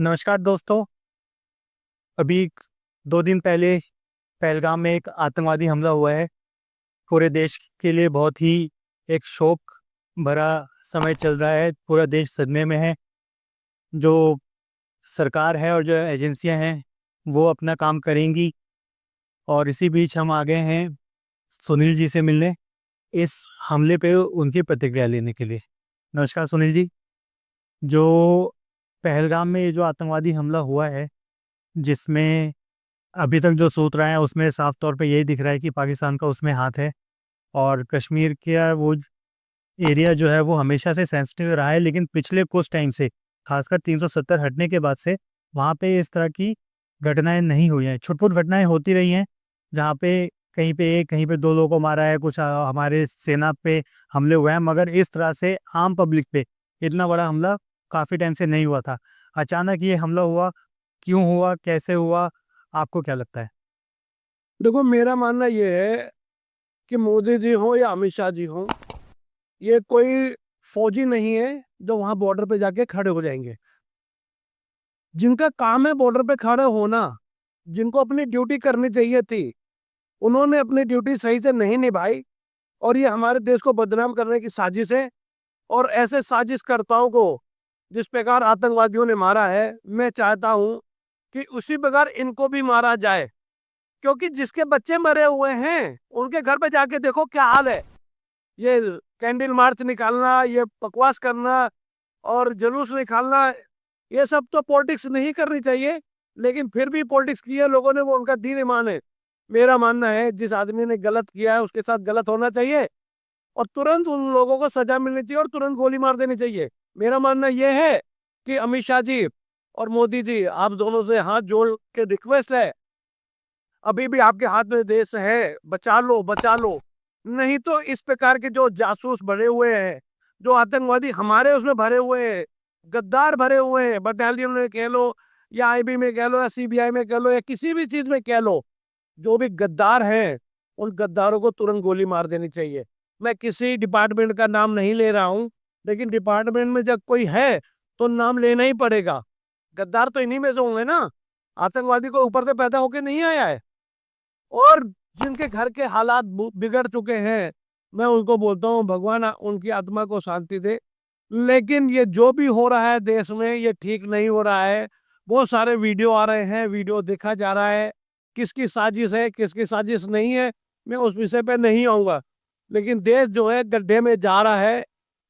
नमस्कार दोस्तों। अभी 2 दिन पहले पहलगाम में एक आतंकवादी हमला हुआ है। पूरे देश के लिए बहुत ही एक शोक भरा समय चल रहा है। पूरा देश सदमे में है। जो सरकार है और जो एजेंसियां हैं वो अपना काम करेंगी, और इसी बीच हम आ गए हैं सुनील जी से मिलने, इस हमले पे उनकी प्रतिक्रिया लेने के लिए। नमस्कार सुनील जी। जो पहलगाम में ये जो आतंकवादी हमला हुआ है, जिसमें अभी तक जो सूत्र आए हैं उसमें साफ तौर पे यही दिख रहा है कि पाकिस्तान का उसमें हाथ है। और कश्मीर का वो एरिया जो है वो हमेशा से सेंसिटिव रहा है, लेकिन पिछले कुछ टाइम से, खासकर 370 हटने के बाद से, वहाँ पे इस तरह की घटनाएं नहीं हुई हैं। छुटपुट घटनाएं होती रही हैं, जहाँ पे कहीं पे एक, कहीं पे दो लोगों को मारा है, कुछ हमारे सेना पे हमले हुए हैं, मगर इस तरह से आम पब्लिक पे इतना बड़ा हमला काफ़ी टाइम से नहीं हुआ था। अचानक ये हमला हुआ, क्यों हुआ, कैसे हुआ, आपको क्या लगता है? देखो, मेरा मानना ये है कि मोदी जी हो या अमित शाह जी हो, ये कोई फौजी नहीं है जो वहां बॉर्डर पे जाके खड़े हो जाएंगे। जिनका काम है बॉर्डर पे खड़े होना, जिनको अपनी ड्यूटी करनी चाहिए थी, उन्होंने अपनी ड्यूटी सही से नहीं निभाई। और ये हमारे देश को बदनाम करने की साजिश है। और ऐसे साजिशकर्ताओं को जिस प्रकार आतंकवादियों ने मारा है, मैं चाहता हूं कि उसी प्रकार इनको भी मारा जाए। क्योंकि जिसके बच्चे मरे हुए हैं उनके घर पे जाके देखो क्या हाल है। ये कैंडल मार्च निकालना, ये बकवास करना और जुलूस निकालना, ये सब तो पॉलिटिक्स नहीं करनी चाहिए। लेकिन फिर भी पॉलिटिक्स की है लोगों ने, वो उनका दीन ईमान है। मेरा मानना है जिस आदमी ने गलत किया है उसके साथ गलत होना चाहिए, और तुरंत उन लोगों को सजा मिलनी चाहिए और तुरंत गोली मार देनी चाहिए। मेरा मानना यह है कि अमित शाह जी और मोदी जी, आप दोनों से हाथ जोड़ के रिक्वेस्ट है, अभी भी आपके हाथ में देश है, बचा लो बचा लो। नहीं तो इस प्रकार के जो जासूस भरे हुए हैं, जो आतंकवादी हमारे उसमें भरे हुए हैं, गद्दार भरे हुए हैं, बटालियन में कह लो या आईबी में कह लो या सीबीआई में कह लो या किसी भी चीज में कह लो, जो भी गद्दार हैं उन गद्दारों को तुरंत गोली मार देनी चाहिए। मैं किसी डिपार्टमेंट का नाम नहीं ले रहा हूं, लेकिन डिपार्टमेंट में जब कोई है तो नाम लेना ही पड़ेगा। गद्दार तो इन्हीं में से होंगे ना। आतंकवादी को ऊपर से पैदा होके नहीं आया है। और जिनके घर के हालात बिगड़ चुके हैं, मैं उनको बोलता हूँ भगवान उनकी आत्मा को शांति दे। लेकिन ये जो भी हो रहा है देश में, ये ठीक नहीं हो रहा है। बहुत सारे वीडियो आ रहे हैं, वीडियो देखा जा रहा है, किसकी साजिश है किसकी साजिश नहीं है, मैं उस विषय पे नहीं आऊंगा। लेकिन देश जो है गड्ढे में जा रहा है।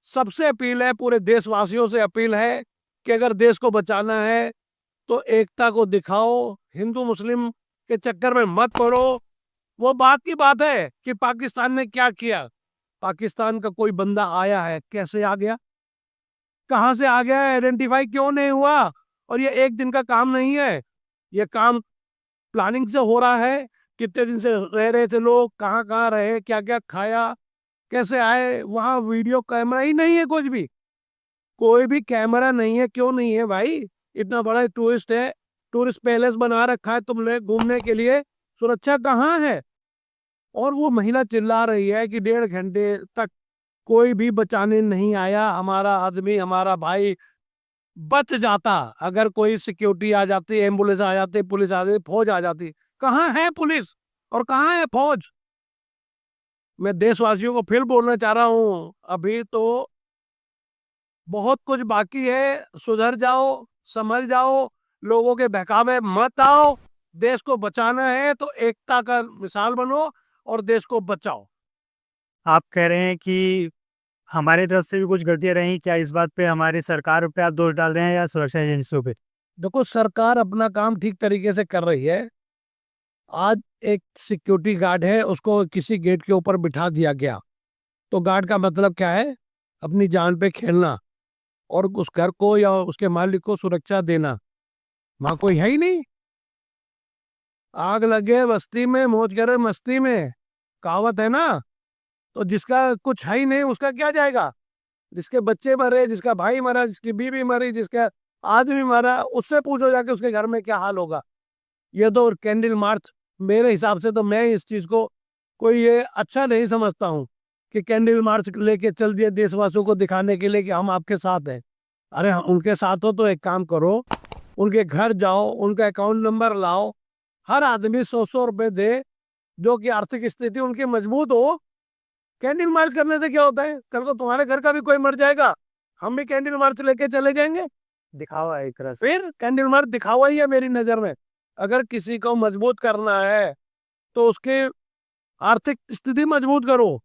सबसे अपील है, पूरे देशवासियों से अपील है कि अगर देश को बचाना है तो एकता को दिखाओ, हिंदू मुस्लिम के चक्कर में मत पड़ो। वो बात की बात है कि पाकिस्तान ने क्या किया। पाकिस्तान का कोई बंदा आया है, कैसे आ गया, कहां से आ गया, आइडेंटिफाई क्यों नहीं हुआ। और ये एक दिन का काम नहीं है, ये काम प्लानिंग से हो रहा है। कितने दिन से रह रहे थे लोग, कहाँ कहाँ रहे, क्या क्या खाया, कैसे आए, वहां वीडियो कैमरा ही नहीं है, कुछ भी कोई भी कैमरा नहीं है। क्यों नहीं है भाई? इतना बड़ा टूरिस्ट है, टूरिस्ट पैलेस बना रखा है तुमने घूमने के लिए, सुरक्षा कहाँ है? और वो महिला चिल्ला रही है कि 1.5 घंटे तक कोई भी बचाने नहीं आया। हमारा आदमी, हमारा भाई बच जाता अगर कोई सिक्योरिटी आ जाती, एम्बुलेंस आ जाती, पुलिस आ जाती, फौज आ जाती। कहाँ है पुलिस और कहाँ है फौज? मैं देशवासियों को फिर बोलना चाह रहा हूँ, अभी तो बहुत कुछ बाकी है। सुधर जाओ, समझ जाओ, लोगों के बहकावे मत आओ। देश को बचाना है तो एकता का मिसाल बनो और देश को बचाओ। आप कह रहे हैं कि हमारी तरफ से भी कुछ गलतियां रही, क्या इस बात पे हमारी सरकार पे आप दोष डाल रहे हैं या सुरक्षा एजेंसियों पे? देखो, सरकार अपना काम ठीक तरीके से कर रही है। आज एक सिक्योरिटी गार्ड है, उसको किसी गेट के ऊपर बिठा दिया गया, तो गार्ड का मतलब क्या है? अपनी जान पे खेलना और उस घर को या उसके मालिक को सुरक्षा देना। वहां कोई है ही नहीं। आग लगे बस्ती में, मौज करे मस्ती में, कहावत है ना। तो जिसका कुछ है ही नहीं उसका क्या जाएगा? जिसके बच्चे मरे, जिसका भाई मरा, जिसकी बीवी मरी, जिसका आदमी मरा, उससे पूछो जाके उसके घर में क्या हाल होगा। ये तो कैंडल मार्च, मेरे हिसाब से तो मैं इस चीज को कोई ये अच्छा नहीं समझता हूँ कि कैंडल मार्च लेके चल दिए देशवासियों को दिखाने के लिए कि हम आपके साथ हैं। अरे उनके साथ हो तो एक काम करो, उनके घर जाओ, उनका अकाउंट नंबर लाओ, हर आदमी 100-100 रुपए दे, जो कि आर्थिक स्थिति उनकी मजबूत हो। कैंडल मार्च करने से क्या होता है, कल को तुम्हारे घर का भी कोई मर जाएगा, हम भी कैंडल मार्च लेके चले जाएंगे। दिखावा है एक तरह से। फिर कैंडल मार्च दिखावा ही है मेरी नजर में। अगर किसी को मजबूत करना है तो उसके आर्थिक स्थिति मजबूत करो।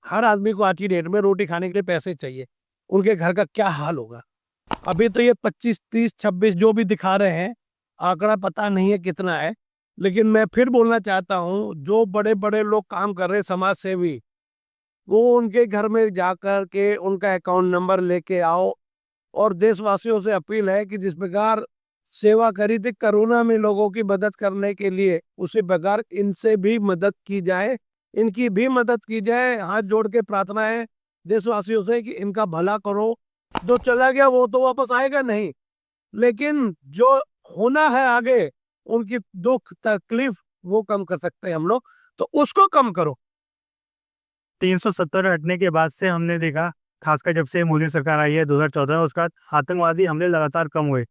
हर आदमी को आज की डेट में रोटी खाने के लिए पैसे चाहिए, उनके घर का क्या हाल होगा। अभी तो ये 25, 30, 26 जो भी दिखा रहे हैं, आंकड़ा पता नहीं है कितना है, लेकिन मैं फिर बोलना चाहता हूँ, जो बड़े बड़े लोग काम कर रहे हैं, समाज सेवी, वो उनके घर में जाकर के उनका अकाउंट नंबर लेके आओ। और देशवासियों से अपील है कि जिस प्रकार सेवा करी थी कोरोना में लोगों की मदद करने के लिए, उसी प्रकार इनसे भी मदद की जाए, इनकी भी मदद की जाए। हाथ जोड़ के प्रार्थना है देशवासियों से कि इनका भला करो। जो चला गया वो तो वापस आएगा नहीं, लेकिन जो होना है आगे, उनकी दुख तकलीफ वो कम कर सकते हैं हम लोग, तो उसको कम करो। 370 हटने के बाद से हमने देखा, खासकर जब से मोदी सरकार आई है 2014 में, उसके बाद आतंकवादी हमले लगातार कम हुए।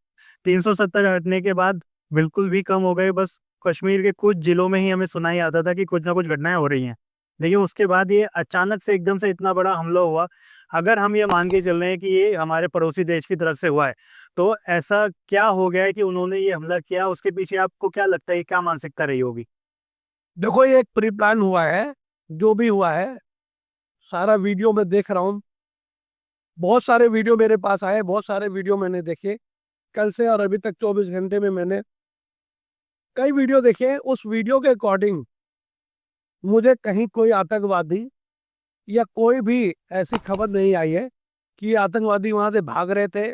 370 हटने के बाद बिल्कुल भी कम हो गए। बस कश्मीर के कुछ जिलों में ही हमें सुनाई आता था कि कुछ ना कुछ घटनाएं हो रही हैं, लेकिन उसके बाद ये अचानक से एकदम से इतना बड़ा हमला हुआ। अगर हम ये मान के चल रहे हैं कि ये हमारे पड़ोसी देश की तरफ से हुआ है, तो ऐसा क्या हो गया है कि उन्होंने ये हमला किया? उसके पीछे आपको क्या लगता है, क्या मानसिकता रही होगी? देखो, ये एक प्री प्लान हुआ है, जो भी हुआ है। सारा वीडियो मैं देख रहा हूँ, बहुत सारे वीडियो मेरे पास आए, बहुत सारे वीडियो मैंने देखे कल से, और अभी तक 24 घंटे में मैंने कई वीडियो देखे। उस वीडियो के अकॉर्डिंग मुझे कहीं कोई आतंकवादी या कोई भी ऐसी खबर नहीं आई है कि आतंकवादी वहां से भाग रहे थे,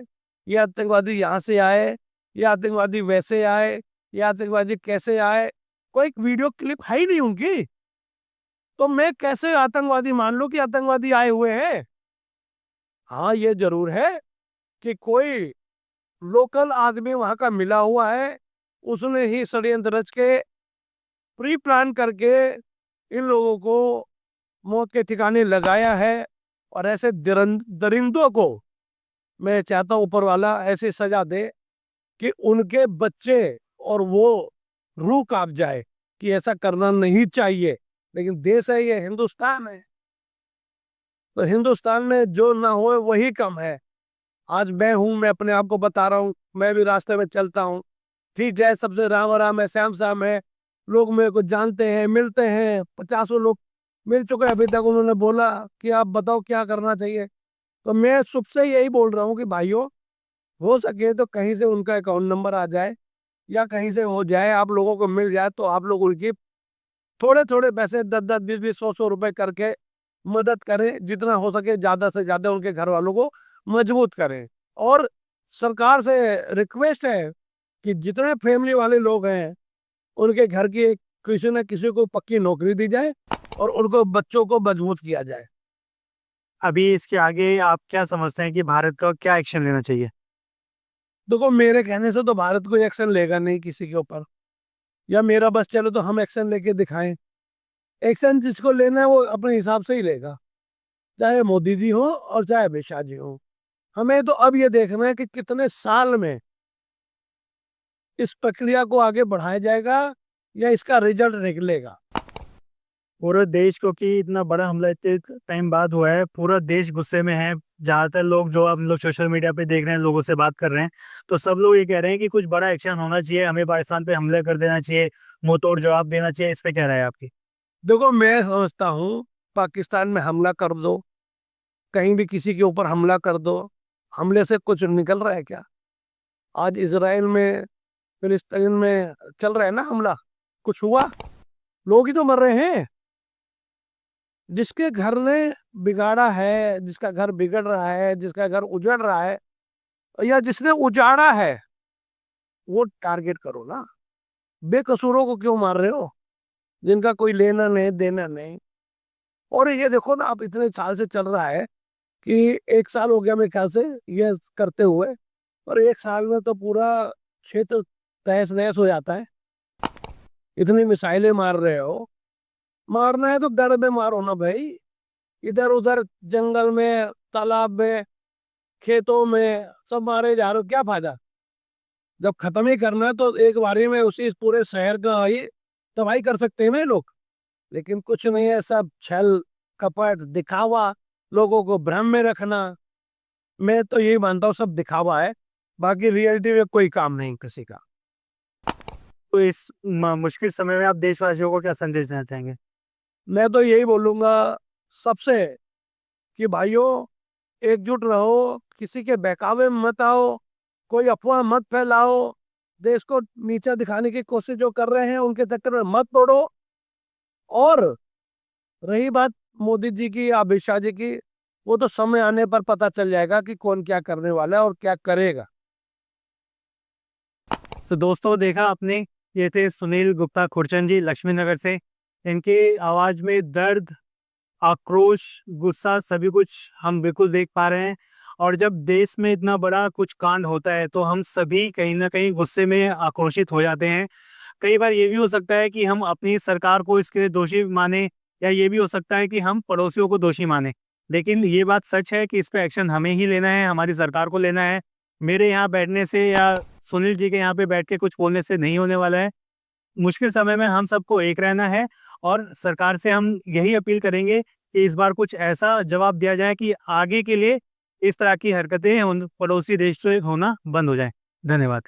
ये आतंकवादी यहाँ से आए, ये आतंकवादी वैसे आए, ये आतंकवादी कैसे आए। कोई वीडियो क्लिप है ही नहीं उनकी, तो मैं कैसे आतंकवादी मान लूं कि आतंकवादी आए हुए हैं। हाँ, ये जरूर है कि कोई लोकल आदमी वहां का मिला हुआ है, उसने ही षड्यंत्र रच के प्री प्लान करके इन लोगों को मौत के ठिकाने लगाया है। और ऐसे दरिंदों को मैं चाहता हूं ऊपर वाला ऐसी सजा दे कि उनके बच्चे और वो रूह कांप जाए कि ऐसा करना नहीं चाहिए। लेकिन देश है ये, हिंदुस्तान है, तो हिंदुस्तान में जो ना हो वही कम है। आज मैं हूं, मैं अपने आप को बता रहा हूं, मैं भी रास्ते में चलता हूं, ठीक है, सबसे राम राम है, श्याम श्याम है, लोग मेरे को जानते हैं, मिलते हैं, 50 लोग मिल चुके हैं अभी तक। उन्होंने बोला कि आप बताओ क्या करना चाहिए, तो मैं सुबह से यही बोल रहा हूँ कि भाइयों, हो सके तो कहीं से उनका अकाउंट नंबर आ जाए, या कहीं से हो जाए, आप लोगों को मिल जाए, तो आप लोग उनकी थोड़े थोड़े पैसे 10-10, 20-20, 100-100 रुपए करके मदद करें, जितना हो सके ज्यादा से ज्यादा उनके घर वालों को मजबूत करें। और सरकार से रिक्वेस्ट है कि जितने फैमिली वाले लोग हैं, उनके घर की किसी न किसी को पक्की नौकरी दी जाए और उनको बच्चों को मजबूत किया जाए। अभी इसके आगे आप क्या समझते हैं कि भारत का क्या एक्शन लेना चाहिए? देखो, मेरे कहने से तो भारत कोई एक्शन लेगा नहीं किसी के ऊपर, या मेरा बस चलो तो हम एक्शन लेके दिखाएं। एक्शन जिसको लेना है वो अपने हिसाब से ही लेगा, चाहे मोदी जी हो और चाहे अमित शाह जी हो। हमें तो अब ये देखना है कि कितने साल में इस प्रक्रिया को आगे बढ़ाया जाएगा या इसका रिजल्ट निकलेगा। पूरे देश को कि इतना बड़ा हमला इतने टाइम बाद हुआ है, पूरा देश गुस्से में है। ज्यादातर लोग जो हम लोग सोशल मीडिया पे देख रहे हैं, लोगों से बात कर रहे हैं, तो सब लोग ये कह रहे हैं कि कुछ बड़ा एक्शन होना चाहिए, हमें पाकिस्तान पे हमले कर देना चाहिए, मुंह तोड़ जवाब देना चाहिए। इस पे क्या राय है आपकी? देखो, मैं समझता हूँ पाकिस्तान में हमला कर दो, कहीं भी किसी के ऊपर हमला कर दो, हमले से कुछ निकल रहा है क्या? आज इसराइल में, फिलिस्तीन में चल रहा है ना हमला, कुछ हुआ? लोग ही तो मर रहे हैं। जिसके घर ने बिगाड़ा है, जिसका घर बिगड़ रहा है, जिसका घर उजड़ रहा है, या जिसने उजाड़ा है, वो टारगेट करो ना। बेकसूरों को क्यों मार रहे हो, जिनका कोई लेना नहीं देना नहीं। और ये देखो ना, आप इतने साल से चल रहा है कि 1 साल हो गया मेरे ख्याल से ये करते हुए, और 1 साल में तो पूरा क्षेत्र तहस नहस हो जाता है। इतनी मिसाइलें मार रहे हो, मारना है तो दर में मारो ना भाई। इधर उधर जंगल में, तालाब में, खेतों में सब मारे जा रहे हो, क्या फायदा? जब खत्म ही करना है तो एक बारी में उसी पूरे शहर का ही तबाही कर सकते हैं ना ये लोग। लेकिन कुछ नहीं है, सब छल कपट दिखावा, लोगों को भ्रम में रखना। मैं तो यही मानता हूँ सब दिखावा है, बाकी रियलिटी में कोई काम नहीं किसी का। तो इस मुश्किल समय में आप देशवासियों को क्या संदेश देना चाहेंगे? मैं तो यही बोलूंगा सबसे कि भाइयों एकजुट रहो, किसी के बहकावे में मत आओ, कोई अफवाह मत फैलाओ, देश को नीचा दिखाने की कोशिश जो कर रहे हैं उनके चक्कर में मत पड़ो। और रही बात मोदी जी की, अमित शाह जी की, वो तो समय आने पर पता चल जाएगा कि कौन क्या करने वाला है और क्या करेगा। तो दोस्तों देखा आपने, ये थे सुनील गुप्ता खुरचन जी लक्ष्मी नगर से। इनकी आवाज में दर्द, आक्रोश, गुस्सा सभी कुछ हम बिल्कुल देख पा रहे हैं। और जब देश में इतना बड़ा कुछ कांड होता है तो हम सभी कहीं ना कहीं गुस्से में आक्रोशित हो जाते हैं। कई बार ये भी हो सकता है कि हम अपनी सरकार को इसके लिए दोषी माने, या ये भी हो सकता है कि हम पड़ोसियों को दोषी माने। लेकिन ये बात सच है कि इस पे एक्शन हमें ही लेना है, हमारी सरकार को लेना है। मेरे यहाँ बैठने से या सुनील जी के यहाँ पे बैठ के कुछ बोलने से नहीं होने वाला है। मुश्किल समय में हम सबको एक रहना है, और सरकार से हम यही अपील करेंगे कि इस बार कुछ ऐसा जवाब दिया जाए कि आगे के लिए इस तरह की हरकतें उन पड़ोसी देश से होना बंद हो जाए। धन्यवाद।